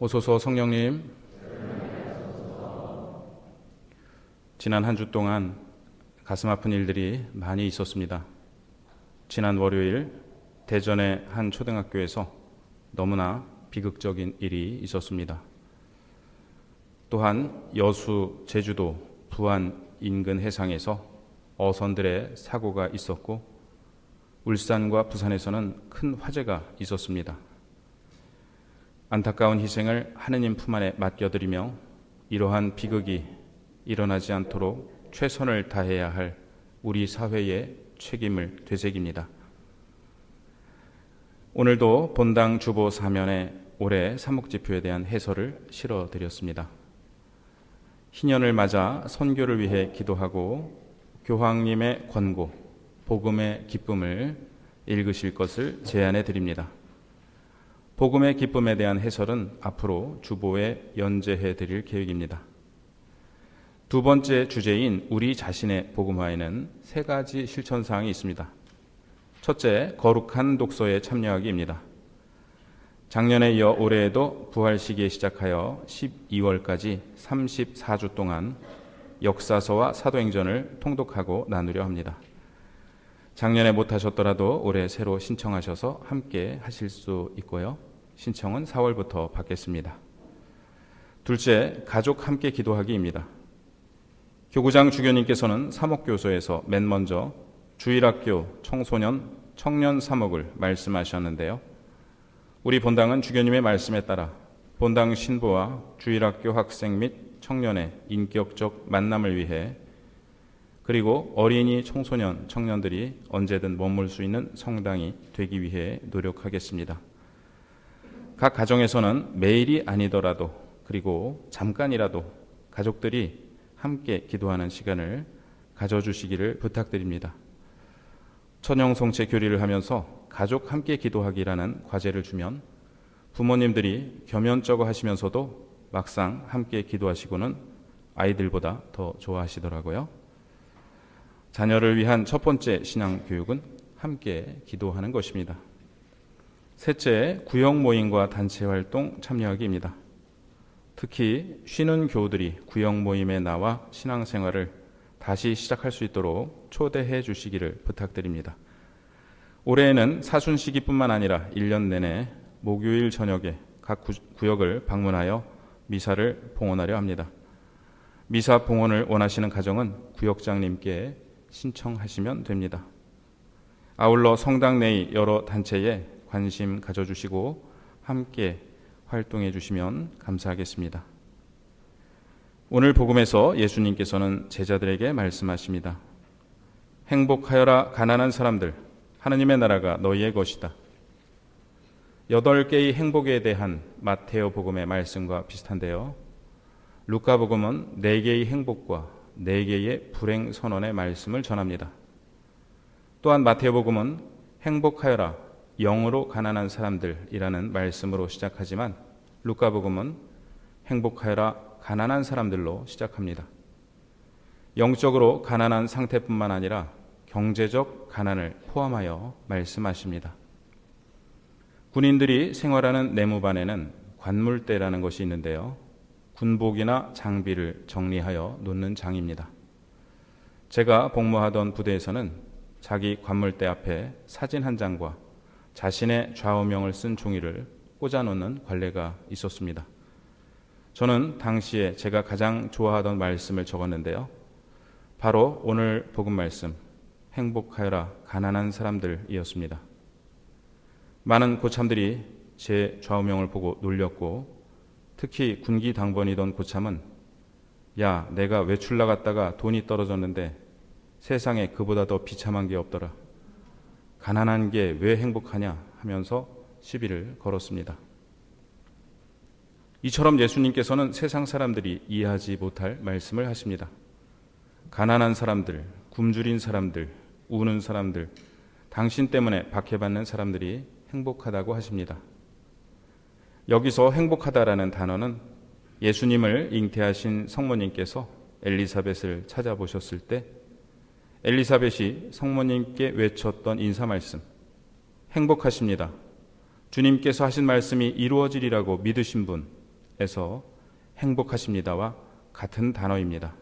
오소서 성령님. 지난 한 주 동안 가슴 아픈 일들이 많이 있었습니다. 지난 월요일 대전의 한 초등학교에서 너무나 비극적인 일이 있었습니다. 또한 여수, 제주도, 부안 인근 해상에서 어선들의 사고가 있었고 울산과 부산에서는 큰 화재가 있었습니다. 안타까운 희생을 하느님 품 안에 맡겨드리며 이러한 비극이 일어나지 않도록 최선을 다해야 할 우리 사회의 책임을 되새깁니다. 오늘도 본당 주보 사면에 올해 사목지표에 대한 해설을 실어드렸습니다. 희년을 맞아 선교를 위해 기도하고 교황님의 권고, 복음의 기쁨을 읽으실 것을 제안해 드립니다. 복음의 기쁨에 대한 해설은 앞으로 주보에 연재해 드릴 계획입니다. 두 번째 주제인 우리 자신의 복음화에는 세 가지 실천사항이 있습니다. 첫째, 거룩한 독서에 참여하기입니다. 작년에 이어 올해에도 부활 시기에 시작하여 12월까지 34주 동안 역사서와 사도행전을 통독하고 나누려 합니다. 작년에 못하셨더라도 올해 새로 신청하셔서 함께 하실 수 있고요. 신청은 4월부터 받겠습니다. 둘째, 가족 함께 기도하기입니다. 교구장 주교님께서는 사목교서에서 맨 먼저 주일학교 청소년, 청년 사목을 말씀하셨는데요. 우리 본당은 주교님의 말씀에 따라 본당 신부와 주일학교 학생 및 청년의 인격적 만남을 위해 그리고 어린이, 청소년, 청년들이 언제든 머물 수 있는 성당이 되기 위해 노력하겠습니다. 각 가정에서는 매일이 아니더라도 그리고 잠깐이라도 가족들이 함께 기도하는 시간을 가져주시기를 부탁드립니다. 천영성체 교리를 하면서 가족 함께 기도하기라는 과제를 주면 부모님들이 겸연쩍어 하시면서도 막상 함께 기도하시고는 아이들보다 더 좋아하시더라고요. 자녀를 위한 첫 번째 신앙교육은 함께 기도하는 것입니다. 셋째, 구역 모임과 단체 활동 참여하기입니다. 특히 쉬는 교우들이 구역 모임에 나와 신앙생활을 다시 시작할 수 있도록 초대해 주시기를 부탁드립니다. 올해에는 사순시기뿐만 아니라 1년 내내 목요일 저녁에 각 구역을 방문하여 미사를 봉헌하려 합니다. 미사 봉헌을 원하시는 가정은 구역장님께 신청하시면 됩니다. 아울러 성당 내의 여러 단체에 관심 가져주시고 함께 활동해 주시면 감사하겠습니다. 오늘 복음에서 예수님께서는 제자들에게 말씀하십니다. 행복하여라 가난한 사람들, 하느님의 나라가 너희의 것이다. 8개의 행복에 대한 마테오 복음의 말씀과 비슷한데요. 루카 복음은 4개의 행복과 4개의 불행 선언의 말씀을 전합니다. 또한 마테오 복음은 행복하여라 영으로 가난한 사람들이라는 말씀으로 시작하지만 루카 복음은 행복하여라 가난한 사람들로 시작합니다. 영적으로 가난한 상태뿐만 아니라 경제적 가난을 포함하여 말씀하십니다. 군인들이 생활하는 내무반에는 관물대라는 것이 있는데요. 군복이나 장비를 정리하여 놓는 장입니다. 제가 복무하던 부대에서는 자기 관물대 앞에 사진 한 장과 자신의 좌우명을 쓴 종이를 꽂아놓는 관례가 있었습니다. 저는 당시에 제가 가장 좋아하던 말씀을 적었는데요. 바로 오늘 복음 말씀, 행복하여라 가난한 사람들이었습니다. 많은 고참들이 제 좌우명을 보고 놀렸고 특히 군기 당번이던 고참은 야, 내가 외출 나갔다가 돈이 떨어졌는데 세상에 그보다 더 비참한 게 없더라. 가난한 게 왜 행복하냐 하면서 시비를 걸었습니다. 이처럼 예수님께서는 세상 사람들이 이해하지 못할 말씀을 하십니다. 가난한 사람들, 굶주린 사람들, 우는 사람들, 당신 때문에 박해받는 사람들이 행복하다고 하십니다. 여기서 행복하다라는 단어는 예수님을 잉태하신 성모님께서 엘리사벳을 찾아보셨을 때 엘리사벳이 성모님께 외쳤던 인사 말씀, 행복하십니다. 주님께서 하신 말씀이 이루어지리라고 믿으신 분, 행복하십니다와 같은 단어입니다.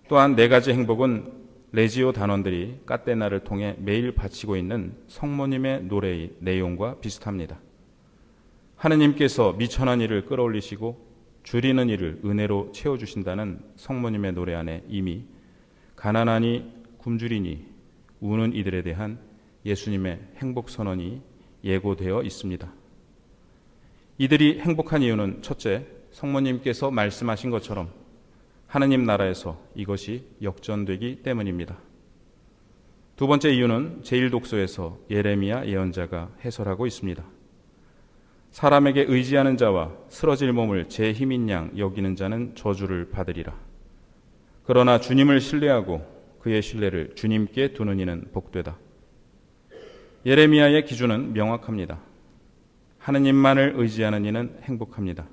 또한 네 가지 행복은 레지오 단원들이 까테나를 통해 매일 바치고 있는 성모님의 노래의 내용과 비슷합니다. 하느님께서 미천한 이를 끌어올리시고 줄이는 이를 은혜로 채워주신다는 성모님의 노래 안에 이미 가난하니 굶주리니 우는 이들에 대한 예수님의 행복 선언이 예고되어 있습니다. 이들이 행복한 이유는 첫째, 성모님께서 말씀하신 것처럼 하느님 나라에서 이것이 역전되기 때문입니다. 두 번째 이유는 제1독서에서 예레미야 예언자가 해설하고 있습니다. 사람에게 의지하는 자와 쓰러질 몸을 제 힘인 양 여기는 자는 저주를 받으리라. 그러나 주님을 신뢰하고 그의 신뢰를 주님께 두는 이는 복되다. 예레미야의 기준은 명확합니다. 하느님만을 의지하는 이는 행복합니다.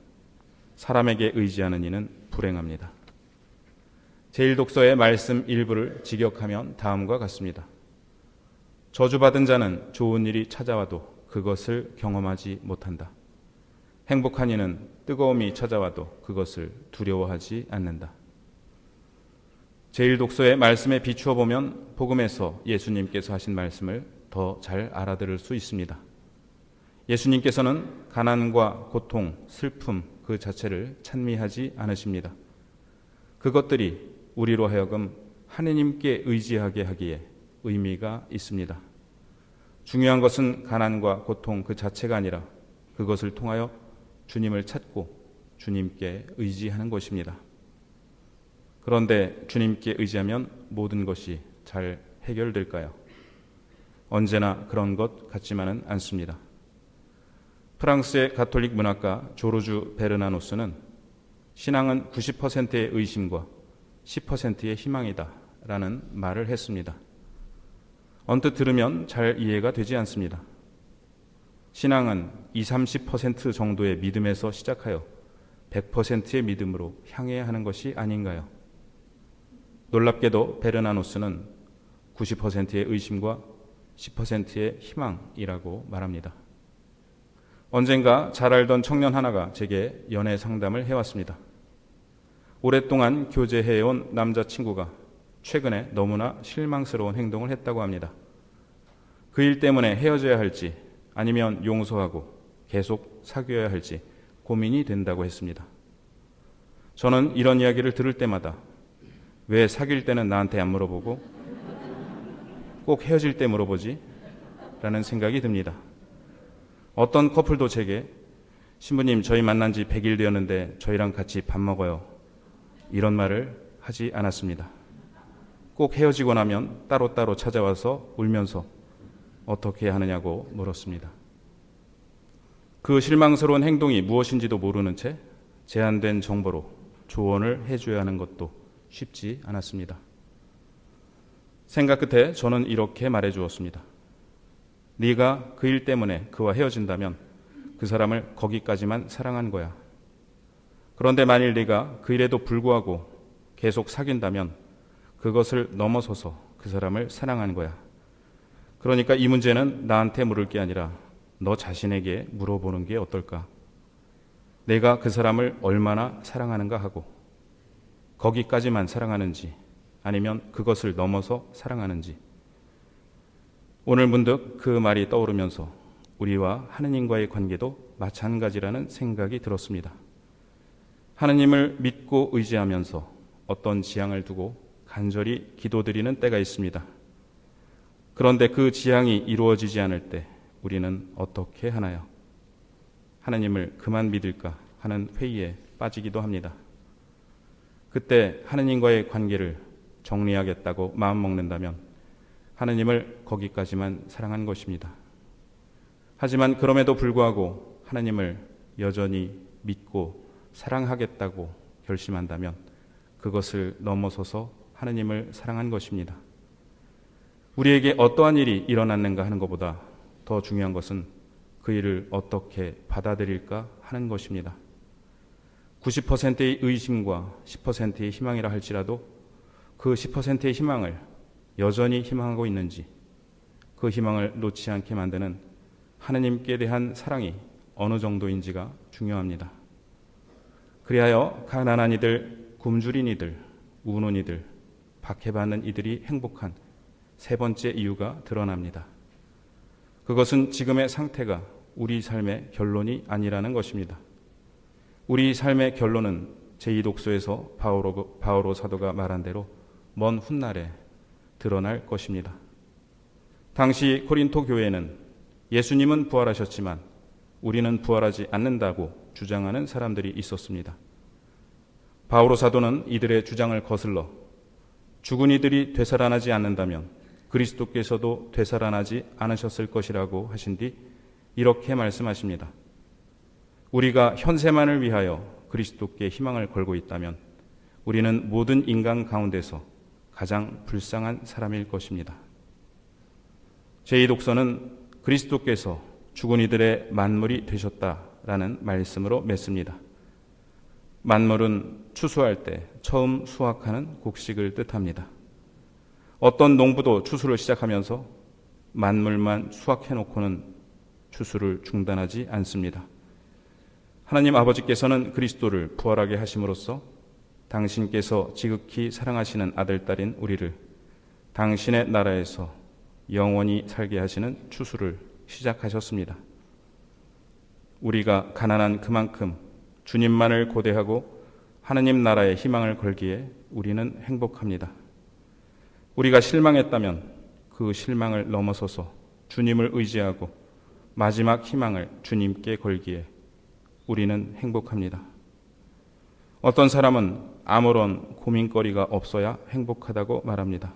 사람에게 의지하는 이는 불행합니다. 제1독서의 말씀 일부를 직역하면 다음과 같습니다. 저주받은 자는 좋은 일이 찾아와도 그것을 경험하지 못한다. 행복한 이는 뜨거움이 찾아와도 그것을 두려워하지 않는다. 제1독서의 말씀에 비추어 보면 복음에서 예수님께서 하신 말씀을 더 잘 알아들을 수 있습니다. 예수님께서는 가난과 고통, 슬픔 그 자체를 찬미하지 않으십니다. 그것들이 우리로 하여금 하느님께 의지하게 하기에 의미가 있습니다. 중요한 것은 가난과 고통 그 자체가 아니라 그것을 통하여 주님을 찾고 주님께 의지하는 것입니다. 그런데 주님께 의지하면 모든 것이 잘 해결될까요? 언제나 그런 것 같지만은 않습니다. 프랑스의 가톨릭 문학가 조르주 베르나노스는 신앙은 90%의 의심과 10%의 희망이다 라는 말을 했습니다. 언뜻 들으면 잘 이해가 되지 않습니다. 신앙은 20, 30% 정도의 믿음에서 시작하여 100%의 믿음으로 향해야 하는 것이 아닌가요? 놀랍게도 베르나노스는 90%의 의심과 10%의 희망이라고 말합니다. 언젠가 잘 알던 청년 하나가 제게 연애 상담을 해왔습니다. 오랫동안 교제해온 남자친구가 최근에 너무나 실망스러운 행동을 했다고 합니다. 그 일 때문에 헤어져야 할지 아니면 용서하고 계속 사귀어야 할지 고민이 된다고 했습니다. 저는 이런 이야기를 들을 때마다 왜 사귈 때는 나한테 안 물어보고 꼭 헤어질 때 물어보지? 라는 생각이 듭니다. 어떤 커플도 제게 신부님 저희 만난 지 100일 되었는데 저희랑 같이 밥 먹어요. 이런 말을 하지 않았습니다. 꼭 헤어지고 나면 따로따로 찾아와서 울면서 어떻게 하느냐고 물었습니다. 그 실망스러운 행동이 무엇인지도 모르는 채 제한된 정보로 조언을 해줘야 하는 것도 쉽지 않았습니다. 생각 끝에 저는 이렇게 말해주었습니다. 네가 그 일 때문에 그와 헤어진다면 그 사람을 거기까지만 사랑한 거야. 그런데 만일 네가 그 일에도 불구하고 계속 사귄다면 그것을 넘어서서 그 사람을 사랑한 거야. 그러니까 이 문제는 나한테 물을 게 아니라 너 자신에게 물어보는 게 어떨까? 내가 그 사람을 얼마나 사랑하는가 하고 거기까지만 사랑하는지 아니면 그것을 넘어서 사랑하는지. 오늘 문득 그 말이 떠오르면서 우리와 하느님과의 관계도 마찬가지라는 생각이 들었습니다. 하느님을 믿고 의지하면서 어떤 지향을 두고 간절히 기도드리는 때가 있습니다. 그런데 그 지향이 이루어지지 않을 때 우리는 어떻게 하나요? 하느님을 그만 믿을까 하는 회의에 빠지기도 합니다. 그때 하느님과의 관계를 정리하겠다고 마음먹는다면 하느님을 거기까지만 사랑한 것입니다. 하지만 그럼에도 불구하고 하느님을 여전히 믿고 사랑하겠다고 결심한다면 그것을 넘어서서 하느님을 사랑한 것입니다. 우리에게 어떠한 일이 일어났는가 하는 것보다 더 중요한 것은 그 일을 어떻게 받아들일까 하는 것입니다. 90%의 의심과 10%의 희망이라 할지라도 그 10%의 희망을 여전히 희망하고 있는지, 그 희망을 놓지 않게 만드는 하느님께 대한 사랑이 어느 정도인지가 중요합니다. 그리하여 가난한 이들, 굶주린 이들, 우는 이들, 박해받는 이들이 행복한 세 번째 이유가 드러납니다. 그것은 지금의 상태가 우리 삶의 결론이 아니라는 것입니다. 우리 삶의 결론은 제2독서에서 바오로 사도가 말한 대로 먼 훗날에 드러날 것입니다. 당시 고린토 교회는 예수님은 부활하셨지만 우리는 부활하지 않는다고 주장하는 사람들이 있었습니다. 바오로 사도는 이들의 주장을 거슬러 죽은 이들이 되살아나지 않는다면 그리스도께서도 되살아나지 않으셨을 것이라고 하신 뒤 이렇게 말씀하십니다. 우리가 현세만을 위하여 그리스도께 희망을 걸고 있다면 우리는 모든 인간 가운데서 가장 불쌍한 사람일 것입니다. 제2독서는 그리스도께서 죽은 이들의 만물이 되셨다라는 말씀으로 맺습니다. 만물은 추수할 때 처음 수확하는 곡식을 뜻합니다. 어떤 농부도 추수를 시작하면서 만물만 수확해놓고는 추수를 중단하지 않습니다. 하나님 아버지께서는 그리스도를 부활하게 하심으로써 당신께서 지극히 사랑하시는 아들, 딸인 우리를 당신의 나라에서 영원히 살게 하시는 추수를 시작하셨습니다. 우리가 가난한 그만큼 주님만을 고대하고 하나님 나라에 희망을 걸기에 우리는 행복합니다. 우리가 실망했다면 그 실망을 넘어서서 주님을 의지하고 마지막 희망을 주님께 걸기에 우리는 행복합니다. 어떤 사람은 아무런 고민거리가 없어야 행복하다고 말합니다.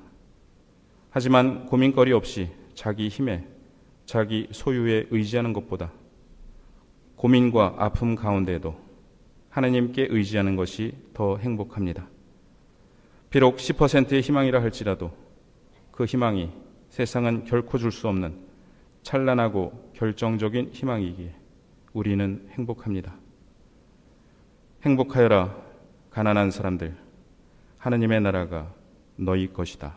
하지만 고민거리 없이 자기 힘에, 자기 소유에 의지하는 것보다 고민과 아픔 가운데에도 하나님께 의지하는 것이 더 행복합니다. 비록 10%의 희망이라 할지라도 그 희망이 세상은 결코 줄 수 없는 찬란하고 결정적인 희망이기에 우리는 행복합니다. 행복하여라 가난한 사람들, 하나님의 나라가 너희 것이다.